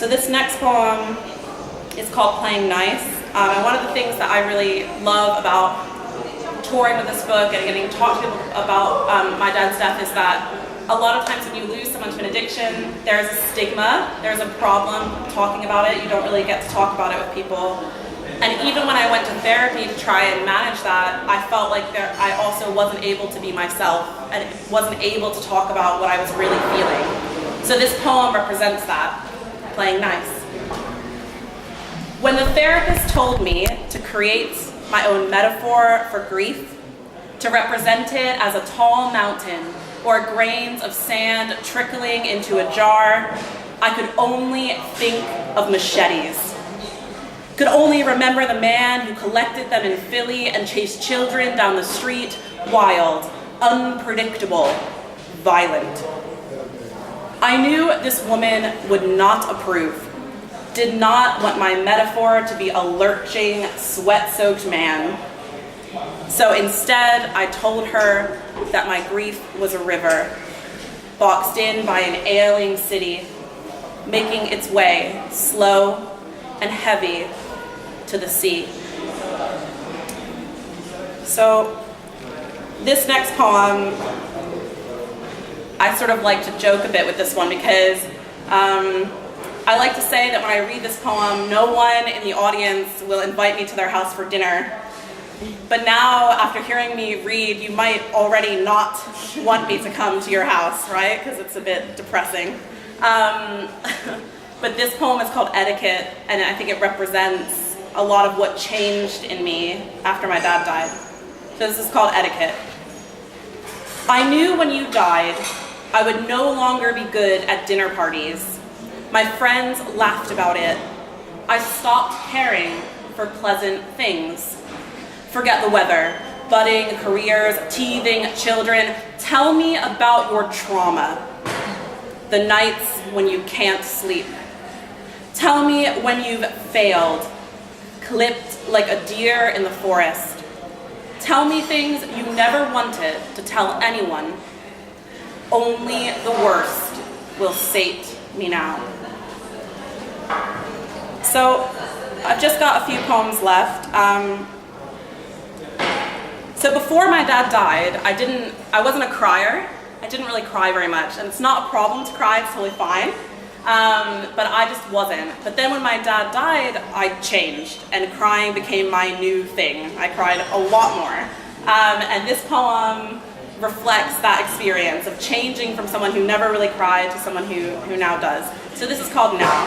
So this next poem is called Playing Nice. And one of the things that I really love about touring with this book and getting to talk to people about my dad's death is that a lot of times when you lose someone to an addiction, there's a stigma, there's a problem talking about it. You don't really get to talk about it with people. And even when I went to therapy to try and manage that, I felt like I also wasn't able to be myself and wasn't able to talk about what I was really feeling. So this poem represents that, playing nice. When the therapist told me to create my own metaphor for grief, to represent it as a tall mountain or grains of sand trickling into a jar, I could only think of machetes. Could only remember the man who collected them in Philly and chased children down the street, wild, unpredictable, violent. I knew this woman would not approve, did not want my metaphor to be a lurching, sweat-soaked man. So instead, I told her that my grief was a river, boxed in by an ailing city, making its way slow and heavy to the sea. So this next poem, I sort of like to joke a bit with this one because I like to say that when I read this poem, no one in the audience will invite me to their house for dinner. But now, after hearing me read, you might already not want me to come to your house, right? Because it's a bit depressing. But this poem is called Etiquette, and I think it represents a lot of what changed in me after my dad died. So this is called Etiquette. I knew when you died, I would no longer be good at dinner parties. My friends laughed about it. I stopped caring for pleasant things. Forget the weather, budding careers, teething children. Tell me about your trauma. The nights when you can't sleep. Tell me when you've failed, clipped like a deer in the forest. Tell me things you never wanted to tell anyone. Only the worst will sate me now. So I've just got a few poems left. So before my dad died, I wasn't a crier. I didn't really cry very much, and it's not a problem to cry, it's totally fine. But I just wasn't. But then when my dad died, I changed, and crying became my new thing. I cried a lot more. And this poem reflects that experience of changing from someone who never really cried to someone who now does. So this is called Now.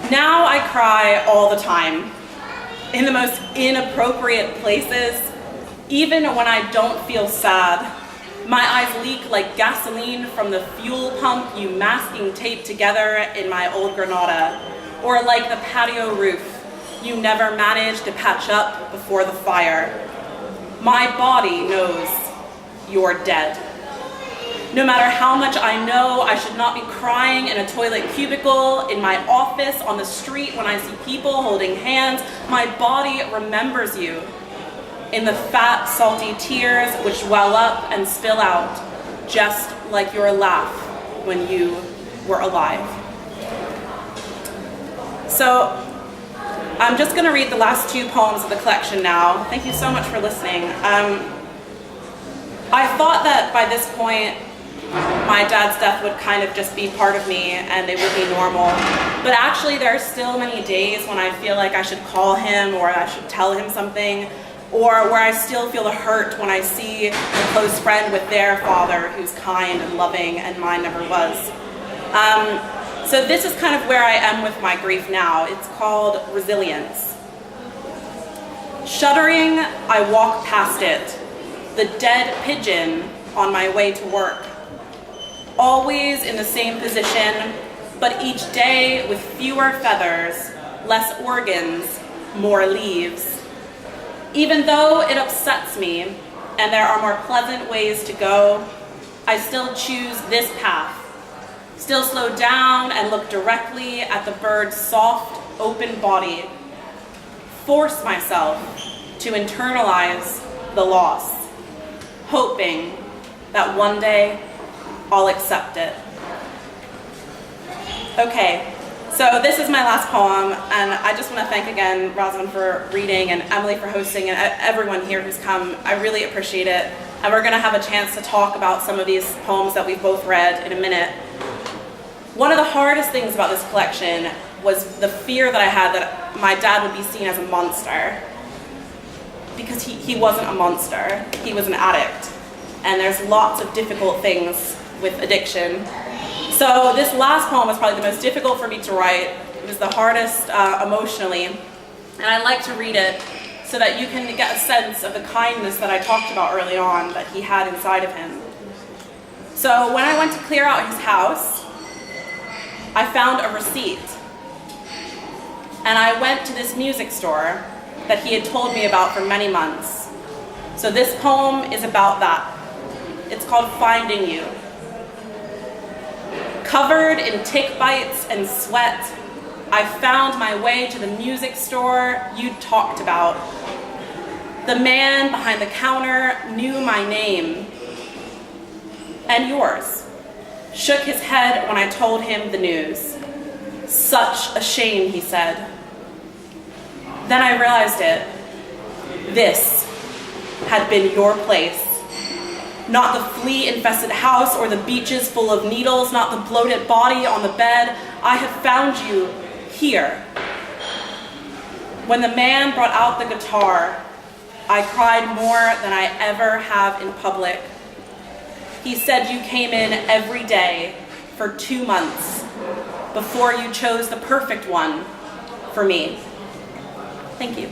Now I cry all the time, in the most inappropriate places, even when I don't feel sad. My eyes leak like gasoline from the fuel pump you masking tape together in my old Granada, or like the patio roof you never managed to patch up before the fire. My body knows you're dead. No matter how much I know I should not be crying in a toilet cubicle, in my office, on the street, when I see people holding hands, my body remembers you in the fat, salty tears which well up and spill out, just like your laugh when you were alive. So I'm just going to read the last two poems of the collection now. Thank you so much for listening. I thought that by this point, my dad's death would kind of just be part of me and it would be normal. But actually there are still many days when I feel like I should call him or I should tell him something, or where I still feel the hurt when I see a close friend with their father who's kind and loving and mine never was. So this is kind of where I am with my grief now. It's called Resilience. Shuddering, I walk past it, the dead pigeon on my way to work. Always in the same position, but each day with fewer feathers, less organs, more leaves. Even though it upsets me, and there are more pleasant ways to go, I still choose this path. Still slow down and look directly at the bird's soft, open body. Force myself to internalize the loss, hoping that one day I'll accept it. Okay, so this is my last poem, and I just want to thank again Răzvan for reading, and Emily for hosting, and everyone here who's come. I really appreciate it. And we're going to have a chance to talk about some of these poems that we've both read in a minute. One of the hardest things about this collection was the fear that I had that my dad would be seen as a monster. Because he wasn't a monster, he was an addict. And there's lots of difficult things with addiction. So this last poem was probably the most difficult for me to write. It was the hardest emotionally. And I like to read it so that you can get a sense of the kindness that I talked about early on that he had inside of him. So when I went to clear out his house, I found a receipt. And I went to this music store that he had told me about for many months. So this poem is about that. It's called Finding You. Covered in tick bites and sweat, I found my way to the music store you talked about. The man behind the counter knew my name and yours. Shook his head when I told him the news. Such a shame, he said. Then I realized it. This had been your place. Not the flea-infested house or the beaches full of needles, not the bloated body on the bed. I have found you here. When the man brought out the guitar, I cried more than I ever have in public. He said you came in every day for 2 months before you chose the perfect one for me. Thank you.